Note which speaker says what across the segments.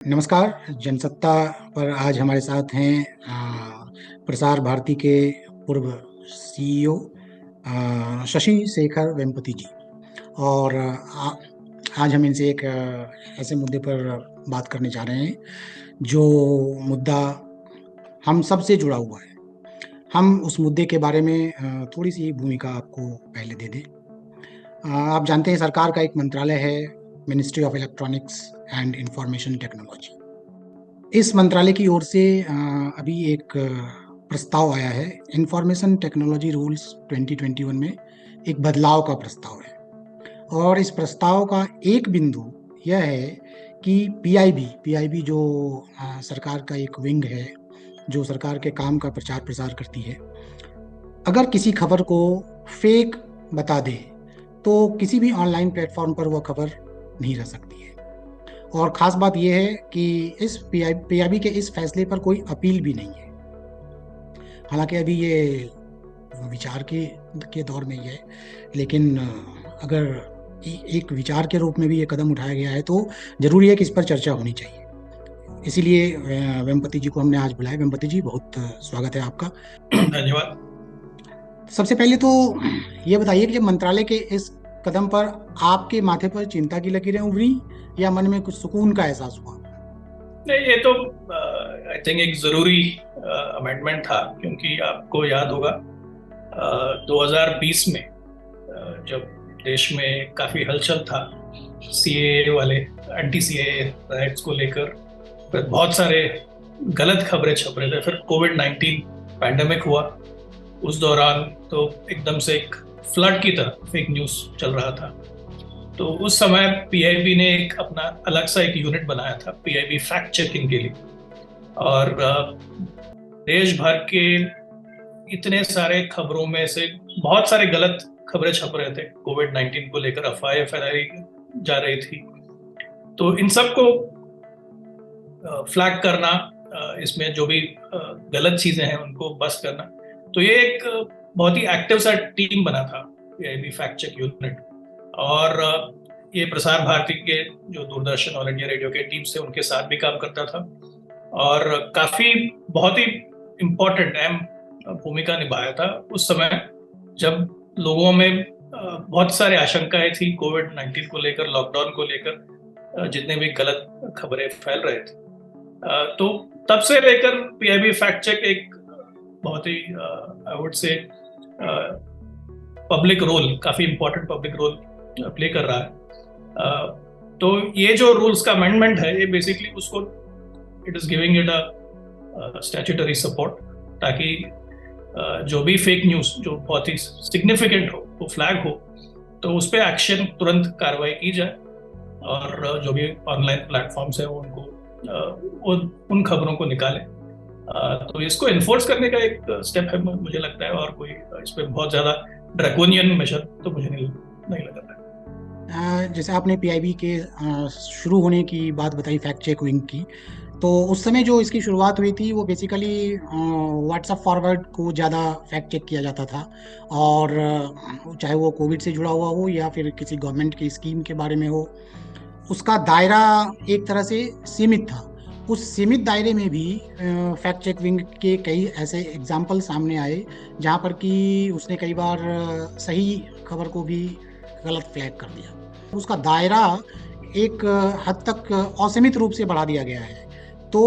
Speaker 1: नमस्कार। जनसत्ता पर आज हमारे साथ हैं प्रसार भारती के पूर्व सीईओ शशि शेखर वेम्पति जी। और आज हम इनसे एक ऐसे मुद्दे पर बात करने जा रहे हैं जो मुद्दा हम सब से जुड़ा हुआ है। हम उस मुद्दे के बारे में थोड़ी सी भूमिका आपको पहले दे दें। आप जानते हैं सरकार का एक मंत्रालय है, ministry of electronics and information technology. इस मंत्रालय की ओर से अभी एक प्रस्ताव आया है, इंफॉर्मेशन टेक्नोलॉजी रूल्स 2021 में एक बदलाव का प्रस्ताव है। और इस प्रस्ताव का एक बिंदु यह है कि पीआईबी जो सरकार का एक विंग है जो सरकार के काम का प्रचार प्रसार करती है, अगर किसी खबर को फेक बता दे तो किसी भी ऑनलाइन प्लेटफॉर्म पर वह खबर नहीं रह सकती है। और ख़ास बात यह है कि इस पीआईबी के इस फैसले पर कोई अपील भी नहीं है। हालांकि अभी ये विचार के दौर में ही है, लेकिन अगर एक विचार के रूप में भी ये कदम उठाया गया है तो ज़रूरी है कि इस पर चर्चा होनी चाहिए। इसीलिए वेम्पति जी को हमने आज बुलाया। वेम्पति जी, बहुत स्वागत है आपका।
Speaker 2: धन्यवाद।
Speaker 1: सबसे पहले तो ये बताइए कि जब मंत्रालय के इस कदम पर आपके माथे पर चिंता की लकीरें उभरी या मन में कुछ सुकून का एहसास हुआ?
Speaker 2: नहीं, ये तो आई थिंक एक जरूरी अमेंडमेंट था, क्योंकि आपको याद होगा 2020 में जब देश में काफी हलचल था सीएए वाले एंटी सीएए राइट्स को लेकर, फिर बहुत सारे गलत खबरें छप रहे थे, फिर कोविड-19 पैंडेमिक हुआ। उस दौरान तो एकदम से एक फ्लड की तरह फेक न्यूज चल रहा था। तो उस समय पीआईबी ने एक अपना अलग सा एक यूनिट बनाया था, पीआईबी फैक्ट चेकिंग के लिए। और देश भर के इतने सारे खबरों में से बहुत सारे गलत खबरें छप रहे थे, कोविड-19 को लेकर अफवाहें फैलाई जा रही थी। तो इन सब को फ्लैग करना, इसमें जो भी गलत चीजें हैं उनको बस करना, तो ये एक बहुत ही एक्टिव सा टीम बना था पीआईबी फैक्ट चेक यूनिट। और ये प्रसार भारती के जो दूरदर्शन ऑल इंडिया रेडियो के टीम से उनके साथ भी काम करता था, और काफी बहुत ही इम्पोर्टेंट अहम भूमिका निभाया था उस समय, जब लोगों में बहुत सारे आशंकाएं थी कोविड-19 को लेकर, लॉकडाउन को लेकर, जितने भी गलत खबरें फैल रहे थे। तो तब से लेकर पीआईबी फैक्ट चेक एक बहुत ही I would say public role, काफी इंपॉर्टेंट पब्लिक रोल प्ले कर रहा है। तो ये जो रूल्स का अमेंडमेंट है, ये बेसिकली उसको it is giving it a statutory support, ताकि जो भी फेक न्यूज जो बहुत ही सिग्निफिकेंट हो, वो फ्लैग हो, तो उस पर एक्शन, तुरंत कार्रवाई की जाए। और जो भी ऑनलाइन प्लेटफॉर्म्स है उनको उन खबरों को निकालें। तो इसको इन्फोर्स करने का एक स्टेप है मुझे लगता है, और कोई इस पर बहुत ज्यादा ड्रैकोनियन मेजर तो मुझे नहीं लग रहा है।
Speaker 1: जैसे आपने पीआईबी के शुरू होने की बात बताई, फैक्ट चेक विंग की, तो उस समय जो इसकी शुरुआत हुई थी वो बेसिकली व्हाट्सएप फॉरवर्ड को ज़्यादा फैक्ट चेक किया जाता था। और चाहे वो कोविड से जुड़ा हुआ हो या फिर किसी गवर्नमेंट की स्कीम के बारे में हो, उसका दायरा एक तरह से सीमित था। उस सीमित दायरे में भी फैक्ट चेक विंग के कई ऐसे एग्जाम्पल सामने आए जहाँ पर कि उसने कई बार सही खबर को भी गलत फ्लैग कर दिया। उसका दायरा एक हद तक असीमित रूप से बढ़ा दिया गया है। तो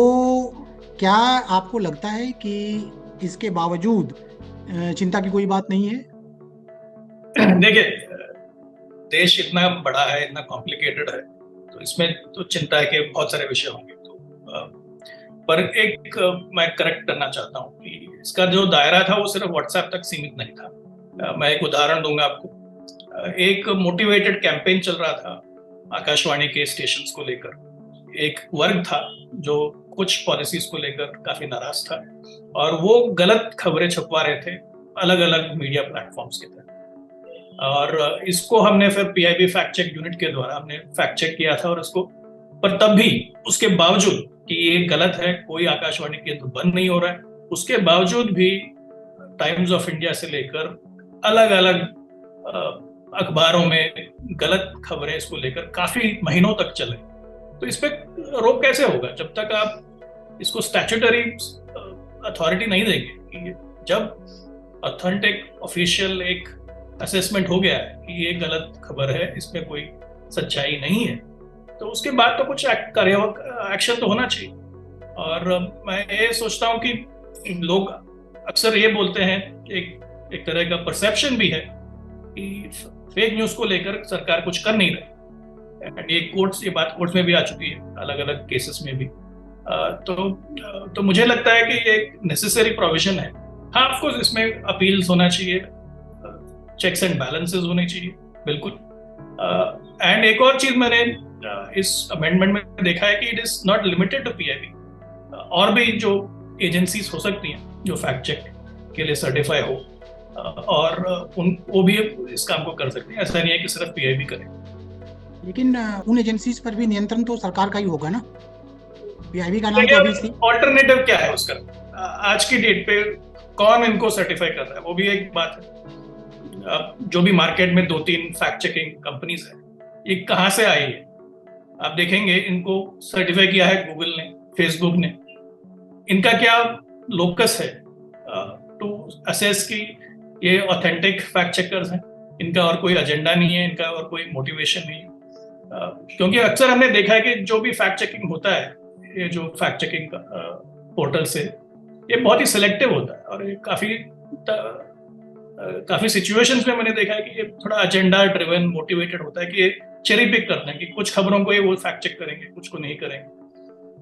Speaker 1: क्या आपको लगता है कि इसके बावजूद चिंता की कोई बात नहीं है?
Speaker 2: देखिए, देश इतना बड़ा है, इतना कॉम्प्लिकेटेड है, तो इसमें तो चिंता है कि बहुत सारे विषय होंगे। तो पर एक मैं करेक्ट करना चाहता हूँ कि इसका जो दायरा था वो सिर्फ व्हाट्सएप तक सीमित नहीं था। मैं एक उदाहरण दूंगा आपको। एक मोटिवेटेड कैंपेन चल रहा था आकाशवाणी के स्टेशंस को लेकर। एक वर्ग था जो कुछ पॉलिसीज को लेकर काफी नाराज था, और वो गलत खबरें छपवा रहे थे अलग अलग मीडिया प्लेटफॉर्म्स के तहत। और इसको हमने फिर पीआईबी फैक्ट चेक यूनिट के द्वारा हमने फैक्ट चेक किया था, और उसको, पर तब भी उसके बावजूद कि ये गलत है, कोई आकाशवाणी केंद्र बंद नहीं हो रहा है, उसके बावजूद भी टाइम्स ऑफ इंडिया से लेकर अलग अलग अखबारों में गलत खबरें इसको लेकर काफी महीनों तक चले। तो इस पे रोक कैसे होगा जब तक आप इसको स्टैट्यूटरी अथॉरिटी नहीं देंगे कि जब ऑथेंटिक ऑफिशियल एक असेसमेंट हो गया है कि ये गलत खबर है, इसमें कोई सच्चाई नहीं है, तो उसके बाद तो कुछ एक्शन तो होना चाहिए। और मैं ये सोचता हूँ कि लोग अक्सर ये बोलते हैं, एक तरह का परसेप्शन भी है कि फेक न्यूज को लेकर सरकार कुछ कर नहीं रही। एंड ये बात कोर्ट्स में भी आ चुकी है अलग अलग केसेस में भी। तो मुझे लगता है कि ये एक नेसेसरी प्रोविजन है। हाँ, ऑफ कोर्स इसमें अपील्स होना चाहिए, चेक्स एंड बैलेंसेस होने चाहिए, बिल्कुल। एंड एक और चीज मैंने इस अमेंडमेंट में देखा है कि it is not limited to PIB, और भी जो एजेंसीज हो सकती हैं जो फैक्ट चेक के लिए सर्टिफाई हो, और वो भी इस काम को कर सकते हैं। ऐसा नहीं है कि सिर्फ पीआईबी करे।
Speaker 1: लेकिन उन एजेंसीज पर भी नियंत्रण तो सरकार का ही होगा ना। पीआईबी का नाम तो अभी
Speaker 2: ऑल्टरनेटिव क्या है उसका? आज की डेट पे कौन इनको सर्टिफाई कर रहा है, वो भी एक बात है। जो भी मार्केट में 2-3 फैक्ट चेकिंग कंपनीज है, ये कहाँ से आई है? आप देखेंगे इनको सर्टिफाई किया है गूगल ने, फेसबुक ने। इनका क्या लोकस है टू असेस कि ये ऑथेंटिक फैक्ट चेकर्स हैं? इनका और कोई एजेंडा नहीं है, इनका और कोई मोटिवेशन नहीं है। क्योंकि अक्सर हमने देखा है कि जो भी फैक्ट चेकिंग होता है, ये जो फैक्ट चेकिंग पोर्टल से, ये बहुत ही सिलेक्टिव होता है। और ये काफी सिचुएशंस में मैंने देखा है कि ये थोड़ा एजेंडा ड्रिवन, मोटिवेटेड होता है कि ये चेरी पिक करते हैं कि कुछ खबरों को ये वो फैक्ट चेक करेंगे, कुछ को नहीं करेंगे।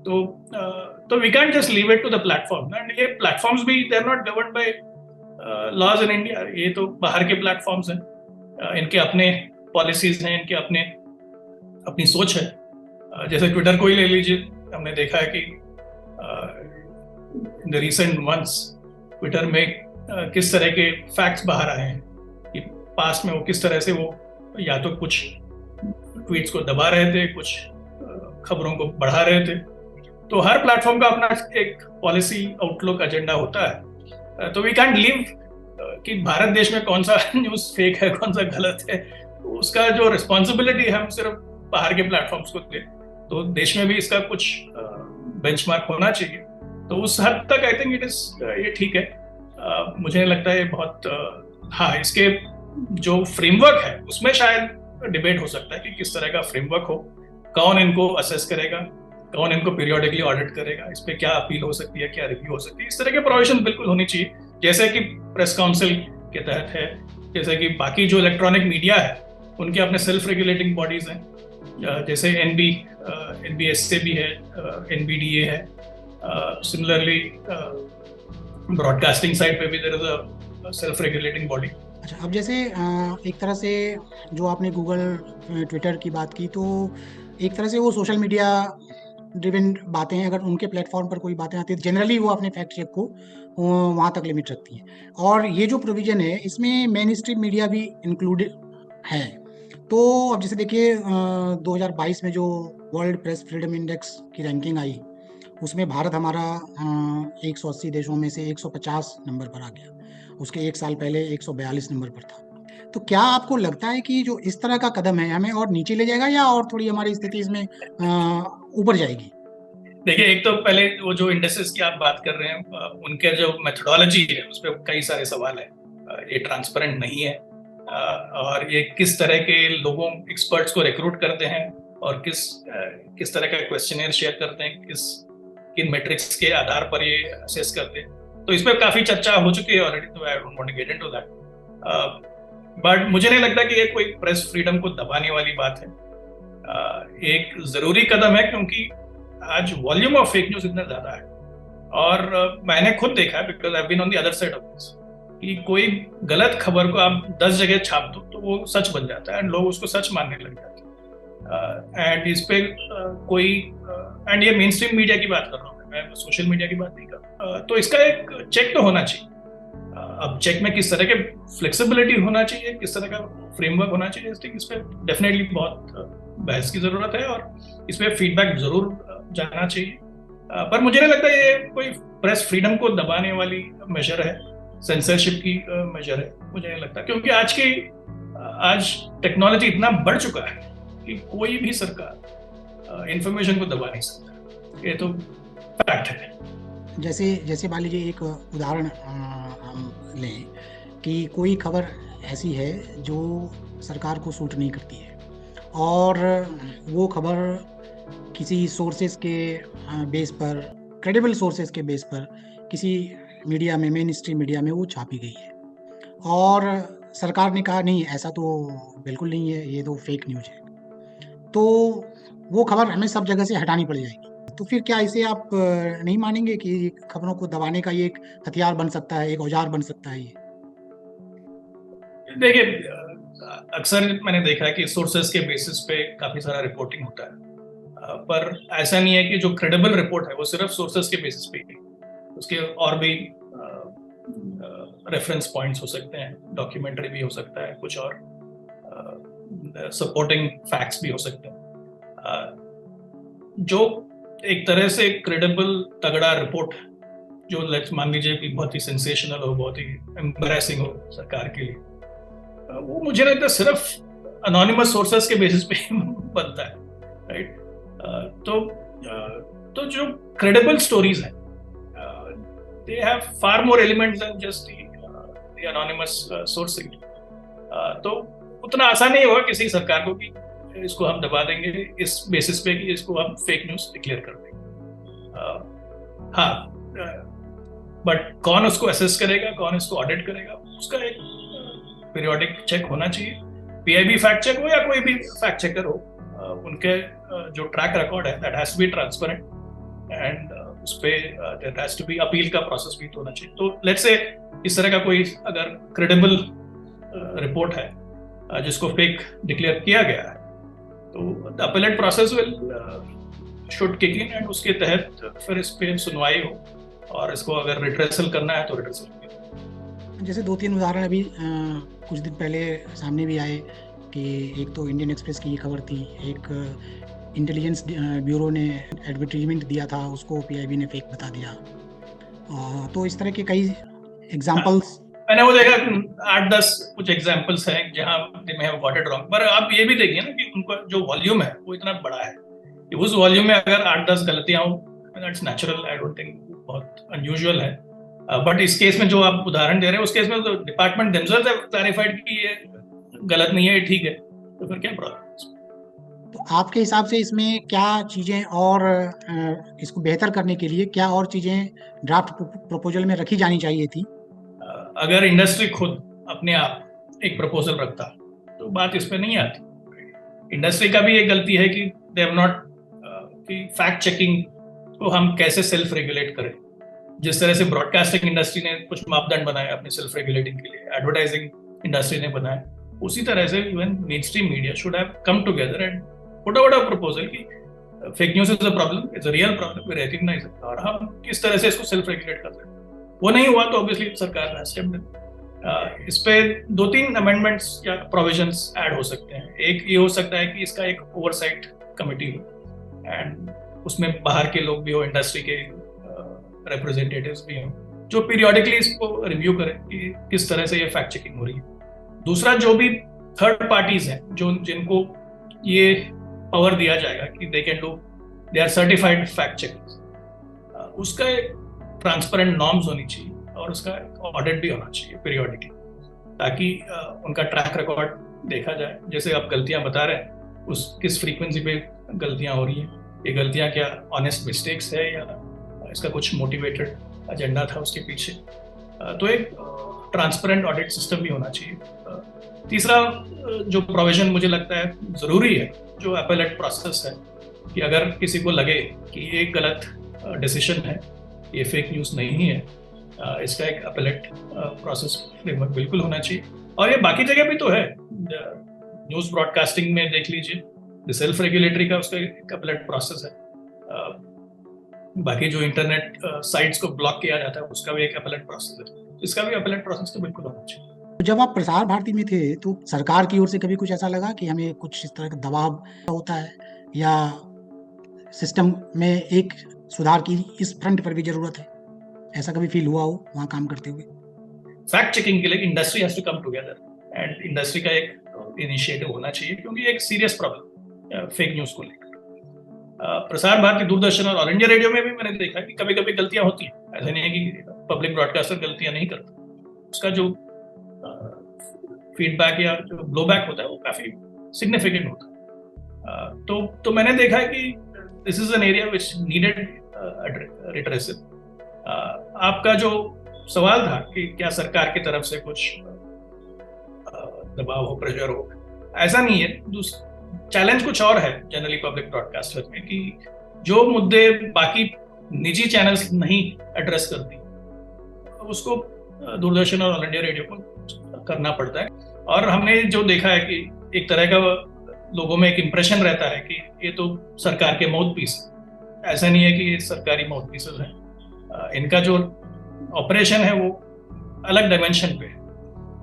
Speaker 2: तो we can't just leave it to the platform. And ये प्लेटफॉर्म्स भी they are not governed by laws in India. ये तो बाहर के प्लेटफॉर्म्स हैं, इनके अपने पॉलिसीज हैं, इनके अपनी सोच है। जैसे ट्विटर को ही ले लीजिए, हमने देखा है कि in the recent months Twitter में किस तरह के फैक्ट्स बाहर आए हैं कि पास्ट में वो किस तरह से वो या तो कुछ ट्वीट्स को दबा रहे थे, कुछ खबरों को बढ़ा रहे थे। तो हर प्लेटफॉर्म का अपना एक पॉलिसी आउटलुक एजेंडा होता है। तो वी कैंट लीव कि भारत देश में कौन सा न्यूज़ फेक है, कौन सा गलत है, उसका जो रिस्पॉन्सिबिलिटी है हम सिर्फ बाहर के प्लेटफॉर्म्स को दे। तो देश में भी इसका कुछ बेंचमार्क होना चाहिए। तो उस हद तक आई थिंक ये ठीक है। मुझे नहीं लगता है बहुत हाँ, इसके जो फ्रेमवर्क है उसमें शायद डिबेट हो सकता है कि किस तरह का फ्रेमवर्क हो, कौन इनको असेस करेगा, कौन इनको पीरियोडिकली ऑडिट करेगा, इस पे क्या अपील हो सकती है, क्या रिव्यू हो सकती है। इस तरह के प्रोविजन बिल्कुल होनी चाहिए, जैसे कि प्रेस काउंसिल के तहत है, जैसे कि बाकी जो इलेक्ट्रॉनिक मीडिया है उनके अपने सेल्फ रेगुलेटिंग बॉडीज हैं, जैसे एनबीएसए भी है, एनबीडीए है। सिमिलरली ब्रॉडकास्टिंग साइड पे भी there is a self regulating body.
Speaker 1: अच्छा, अब जैसे एक तरह से जो आपने गूगल ट्विटर की बात की, तो एक तरह से वो सोशल मीडिया ड्रिवन बातें हैं। अगर उनके प्लेटफॉर्म पर कोई बातें आती है, जनरली वो अपने फैक्ट चेक को वहाँ तक लिमिट रखती हैं। और ये जो प्रोविजन है इसमें मेन स्ट्रीम मीडिया भी इंक्लूडेड है। तो अब जैसे देखिए 2022 में जो वर्ल्ड प्रेस फ्रीडम इंडेक्स की रैंकिंग आई, उसमें भारत हमारा 180 देशों में से 150 नंबर पर आ गया। उसके एक साल पहले 142 नंबर पर था। तो क्या आपको लगता है कि जो इस तरह का कदम है हमें और नीचे ले जाएगा, या और थोड़ी हमारी स्थिति इसमें ऊपर जाएगी?
Speaker 2: देखिए, एक तो पहले वो जो इंडेक्सेस की आप बात कर रहे हैं, उनके जो मेथोडोलॉजी है उस पर कई सारे सवाल है। ये ट्रांसपेरेंट नहीं है, और ये किस तरह के लोगों, एक्सपर्ट्स को रिक्रूट करते हैं और किस तरह का क्वेश्चनर शेयर करते हैं, किन मैट्रिक्स के आधार पर ये असेस करते हैं। तो इस पर काफी चर्चा हो चुकी है ऑलरेडी, तो I don't want to get into that. But मुझे नहीं लगता कि ये कोई प्रेस फ्रीडम को दबाने वाली बात है। एक जरूरी कदम है, क्योंकि आज वॉल्यूम ऑफ फेक न्यूज इतना ज्यादा है। और मैंने खुद देखा है, because I been on the other side of this, कि कोई गलत खबर को आप 10 जगह छाप दो तो वो सच बन जाता है, एंड लोग उसको सच मानने लग जाते हैं। एंड इस पे एंड ये मेन स्ट्रीम मीडिया की बात कर रहा हूँ मैं सोशल मीडिया की बात नहीं कर रहा। तो इसका एक चेक तो होना चाहिए। अब चेक में किस तरह के फ्लेक्सिबिलिटी होना चाहिए, किस तरह का फ्रेमवर्क होना चाहिए, इस पे डेफिनेटली बहुत बहस की जरूरत है, और इस पे फीडबैक जरूर जाना चाहिए। पर मुझे नहीं लगता ये कोई प्रेस फ्रीडम को दबाने वाली मेजर है, सेंसरशिप की मेजर है, मुझे नहीं लगता। क्योंकि आज टेक्नोलॉजी इतना बढ़ चुका है कि कोई भी सरकार इंफॉर्मेशन को दबा नहीं सकता, ये तो फैक्ट है।
Speaker 1: जैसे जैसे मान लीजिए एक उदाहरण हम लें कि कोई खबर ऐसी है जो सरकार को सूट नहीं करती है, और वो खबर किसी सोर्सेज के बेस पर, क्रेडिबल सोर्सेज के बेस पर किसी मीडिया में, मेन स्ट्रीम मीडिया में वो छापी गई है, और सरकार ने कहा नहीं ऐसा तो बिल्कुल नहीं है, ये तो फेक न्यूज़ है, तो वो खबर हमें सब जगह से हटानी पड़ जाएगी। तो फिर क्या इसे आप नहीं मानेंगे कि खबरों को दबाने का ये एक हथियार बन सकता है, एक औजार बन सकता है ये?
Speaker 2: देखिए, अक्सर मैंने देखा है कि सोर्सेस के बेसिस पे काफी सारा रिपोर्टिंग होता है, पर ऐसा नहीं है कि जो क्रेडिबल रिपोर्ट है वो सिर्फ सोर्सेस के बेसिस पे ही, उसके और भी रेफरेंस पॉइंट्स हो सकते हैं, डॉक्यूमेंट्री भी हो सकता है, कुछ और सपोर्टिंग फैक्ट्स भी हो सकते हैं। जो एक तरह से क्रेडिबल तगड़ा रिपोर्ट जो मान लीजिए कि बहुत ही सेंसेशनल हो, बहुत ही एम्बैरेसिंग हो सरकार के लिए, वो मुझे लगता है सिर्फ अनोनिमस सोर्सेस के बेसिस पे बनता है, राइट? तो जो क्रेडिबल स्टोरीज हैं, they have far more elements than just the anonymous sourcing. तो उतना आसान नहीं होगा किसी सरकार को कि इसको हम दबा देंगे इस बेसिस पे कि इसको हम फेक न्यूज डिक्लेयर कर देंगे। हाँ, बट कौन उसको असेस करेगा, कौन इसको ऑडिट करेगा, उसका एक पीरियोडिक चेक होना चाहिए। पीआईबी फैक्ट चेक हो या कोई भी फैक्ट चेकर हो, उनके जो ट्रैक रिकॉर्ड है that has to be transparent, and उस पे there has to be appeal का प्रोसेस भी होना चाहिए। तो लेट्स से इस तरह का कोई अगर क्रेडिबल रिपोर्ट है जिसको फेक डिक्लेयर किया गया है, तो the appellate process will should kick in, and उसके तहत फिर इस पे सुनवाई हो, और इसको अगर रिट्रेसल करना है तो रिट्रेसल।
Speaker 1: जैसे 2-3 उदाहरण अभी कुछ दिन पहले सामने भी आए कि एक तो इंडियन एक्सप्रेस की ये खबर थी, एक इंटेलिजेंस ब्यूरो ने एडवर्टीजमेंट दिया था, उसको पीआईबी ने फेक बता दिया। तो इस तरह के कई एग्जांपल्स
Speaker 2: मैंने वो देखा, 8-10 कुछ एग्जांपल्स हैं जहां they may have got it wrong, पर आप ये भी देखिए ना कि उनका जो वॉल्यूम है वो इतना बड़ा है कि उस वॉल्यूम में अगर 8-10 गलतियां हो, that's natural, I don't think बहुत अनयूजुअल है। बट इस केस में जो आप उदाहरण दे रहे हैं, उस केस में तो डिपार्टमेंट देमसेल्व्स हैव क्लैरिफाइड कि ये गलत नहीं है, ये ठीक है, तो फिर क्या प्रॉब्लम?
Speaker 1: तो आपके हिसाब से इसमें क्या चीज़ें और इसको बेहतर करने के लिए क्या और चीज़ें ड्राफ्ट प्रपोजल में रखी जानी चाहिए थी?
Speaker 2: अगर इंडस्ट्री खुद अपने आप एक प्रपोजल रखता तो बात इस पे नहीं आती। इंडस्ट्री का भी एक गलती है कि दे हैव नॉट, कि फैक्ट चेकिंग को हम कैसे सेल्फ रेगुलेट करें। जिस तरह से ब्रॉडकास्टिंग इंडस्ट्री ने कुछ मापदंड बनाए अपने सेल्फ रेगुलेटिंग के लिए, एडवर्टाइजिंग इंडस्ट्री ने बनाए, उसी तरह से even mainstream media should have come together and put out a proposal कि fake news is a problem, it's a real problem, we recognise it, और हम किस तरह से इसको सेल्फ रेगुलेट कर सकते हैं। वो नहीं हुआ तो ऑब्वियसली सरकार ने स्टेप इन। इस पे 2-3 अमेंडमेंट्स या प्रोविजंस ऐड हो सकते हैं। एक ये हो सकता है कि इसका एक ओवरसाइट कमेटी हो, एंड उसमें बाहर के लोग भी हो, इंडस्ट्री के रिप्रेजेंटेटिव्स भी हों, जो पीरियोडिकली इसको रिव्यू करें कि किस तरह से ये फैक्ट चेकिंग हो रही है। दूसरा, जो भी थर्ड पार्टीज हैं जो जिनको ये पावर दिया जाएगा कि they can do, they are certified fact checkers, उसका एक ट्रांसपेरेंट नॉर्म्स होनी चाहिए, और उसका ऑडिट भी होना चाहिए पीरियोडिकली, ताकि उनका ट्रैक रिकॉर्ड देखा जाए। जैसे आप गलतियां बता रहे हैं, उस किस फ्रीक्वेंसी पे गलतियां हो रही हैं, ये गलतियां क्या ऑनेस्ट मिस्टेक्स है या इसका कुछ मोटिवेटेड एजेंडा था उसके पीछे। तो एक ट्रांसपेरेंट ऑडिट सिस्टम भी होना चाहिए। तीसरा जो प्रोविजन मुझे लगता है जरूरी है, जो अपीलेट प्रोसेस है, कि अगर किसी को लगे कि ये गलत डिसीजन है, ये फेक न्यूज़ नहीं है, इसका एक अपीलेट प्रोसेस फ्रेमवर्क बिल्कुल होना चाहिए। और ये बाकी जगह भी तो है, न्यूज़ ब्रॉडकास्टिंग में देख लीजिए, सेल्फ रेगुलेटरी का उसका एक अपीलेट प्रोसेस है। बाकी जो इंटरनेट साइट्स को ब्लॉक किया जाता है उसका भी एक अपीलेट प्रोसेस है, इसका भी अपीलेट प्रोसेस तो बिल्कुल होना चाहिए।
Speaker 1: तो जब आप प्रसार भारती में थे तो सरकार की ओर से कभी कुछ ऐसा लगा कि हमें कुछ इस तरह का दबाव होता है, या सिस्टम में एक सुधार की इस फ्रंट पर भी जरूरत है, ऐसा कभी फील हुआ हो वहाँ काम करते हुए?
Speaker 2: फैक्ट चेकिंग के लिए industry has to come together, and industry का एक इनिशिएटिव होना चाहिए, क्योंकि एक सीरियस प्रॉब्लम फेक न्यूज़ को लेकर। प्रसार भारती, दूरदर्शन और ऑल इंडिया रेडियो में भी मैंने देखा कि कभी कभी गलतियां होती हैं। ऐसा नहीं है कि पब्लिक ब्रॉडकास्टर गलतियां नहीं करता, उसका जो फीडबैक या जो ब्लोबैक होता है वो काफी सिग्निफिकेंट होता है। तो मैंने देखा है कि this is an area which needed retrospective. आपका जो सवाल था कि क्या सरकार की तरफ से कुछ दबाव हो, प्रेशर हो, ऐसा नहीं है। चैलेंज कुछ और है जनरली पब्लिक ब्रॉडकास्टर में, कि जो मुद्दे बाकी निजी चैनल्स नहीं एड्रेस करती उसको दूरदर्शन और ऑल इंडिया रेडियो को करना पड़ता है। और हमने जो देखा है कि एक तरह का लोगों में एक इंप्रेशन रहता है कि ये तो सरकार के माउथ पीस है। ऐसा नहीं है कि ये सरकारी माउथ पीसेस हैं। इनका जो ऑपरेशन है वो अलग डायमेंशन पे है।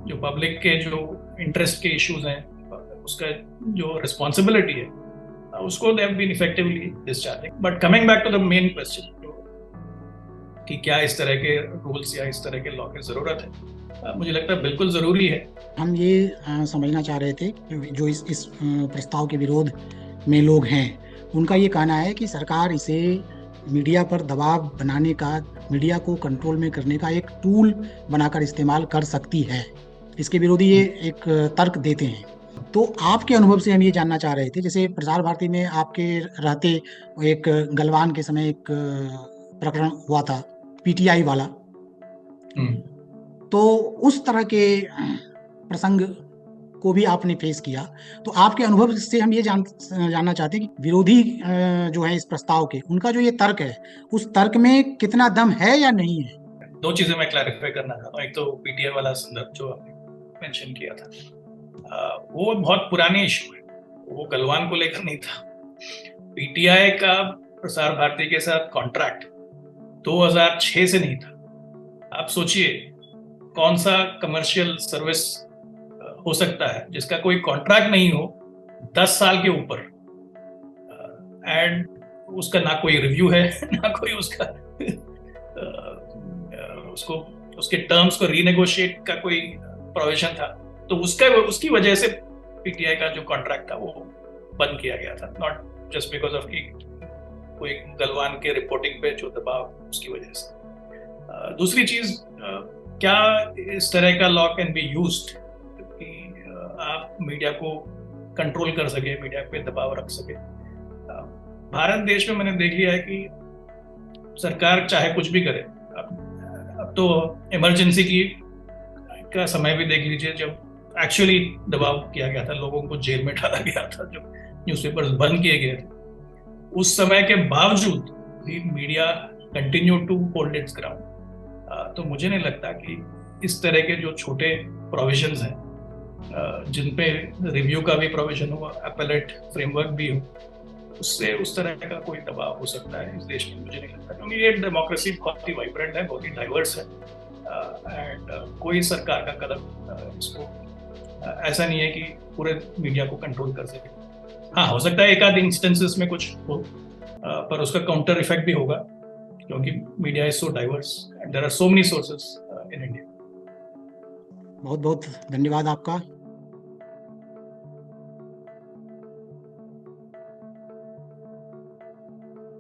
Speaker 2: जो पब्लिक के जो इंटरेस्ट के इश्यूज हैं, उसका जो रिस्पॉन्सिबिलिटी है, उसको they have been effectively discharging. But coming back to the main question कि क्या इस तरह के रूल्स या इस तरह के लॉ की जरूरत है, मुझे लगता है बिल्कुल जरूरी है।
Speaker 1: हम ये समझना चाह रहे थे कि जो इस प्रस्ताव के विरोध में लोग हैं, उनका ये कहना है कि सरकार इसे मीडिया पर दबाव बनाने का, मीडिया को कंट्रोल में करने का एक टूल बनाकर इस्तेमाल कर सकती है। इसके विरोधी ये एक तर्क देते हैं। तो आपके अनुभव से हम ये जानना चाह रहे थे, जैसे प्रसार भारती में आपके रहते एक गलवान के समय एक प्रकरण हुआ था, पीटीआई वाला, तो उस तरह के प्रसंग को भी आपने फेस किया। तो आपके अनुभव से हम ये जानना चाहते हैं कि विरोधी जो है इस प्रस्ताव के, उनका जो ये तर्क है, उस तर्क में कितना दम है या नहीं है?
Speaker 2: दो चीजें मैं क्लैरिफाई करना चाहता हूँ। एक तो पीटीआई वाला संदर्भ जो आपने मेंशन किया था, वो बहुत पुरानी इशू है, वो गलवान को लेकर नहीं था। पीटीआई का प्रसार भारती के साथ कॉन्ट्रैक्ट 2006 से नहीं था। आप सोचिए कौन सा कमर्शियल सर्विस हो सकता है जिसका कोई कॉन्ट्रैक्ट नहीं हो 10 साल के ऊपर, एंड उसका ना कोई रिव्यू है ना कोई उसका उसको उसके टर्म्स को रीनेगोशिएट का कोई प्रोविजन था। तो उसकी वजह से पीटीआई का जो कॉन्ट्रैक्ट था वो बंद किया गया था, नॉट जस्ट बिकॉज ऑफ कि कोई गलवान के रिपोर्टिंग पे जो दबाव, उसकी वजह से। दूसरी चीज, क्या इस तरह का लॉ कैन बी यूज्ड कि आप मीडिया को कंट्रोल कर सके, मीडिया पे दबाव रख सके? भारत देश में मैंने देख लिया है कि सरकार चाहे कुछ भी करे। अब तो इमरजेंसी का समय भी देख लीजिए, जब एक्चुअली दबाव किया गया था, लोगों को जेल में डाला गया था, जो न्यूज़पेपर्स बंद किए गए थे, उस समय के बावजूद भी media continue to hold its ground. तो मुझे नहीं लगता कि इस तरह के जो छोटे प्रोविजंस हैं, जिन पे रिव्यू का भी प्रोविजन हो, अपीलेट फ्रेमवर्क भी हो, उससे उस तरह का कोई दबाव हो सकता है इस देश में, मुझे नहीं लगता। क्योंकि ये डेमोक्रेसी बहुत ही वाइब्रेंट है, बहुत ही डाइवर्स है, एंड कोई सरकार का कदम इसको ऐसा नहीं है कि पूरे मीडिया को कंट्रोल कर सके। हाँ, हो सकता है एक आध इंस्टेंसेस में कुछ हो, पर उसका काउंटर इफेक्ट भी होगा, क्योंकि media is so diverse and there are so many sources in India.
Speaker 1: बहुत बहुत धन्यवाद आपका।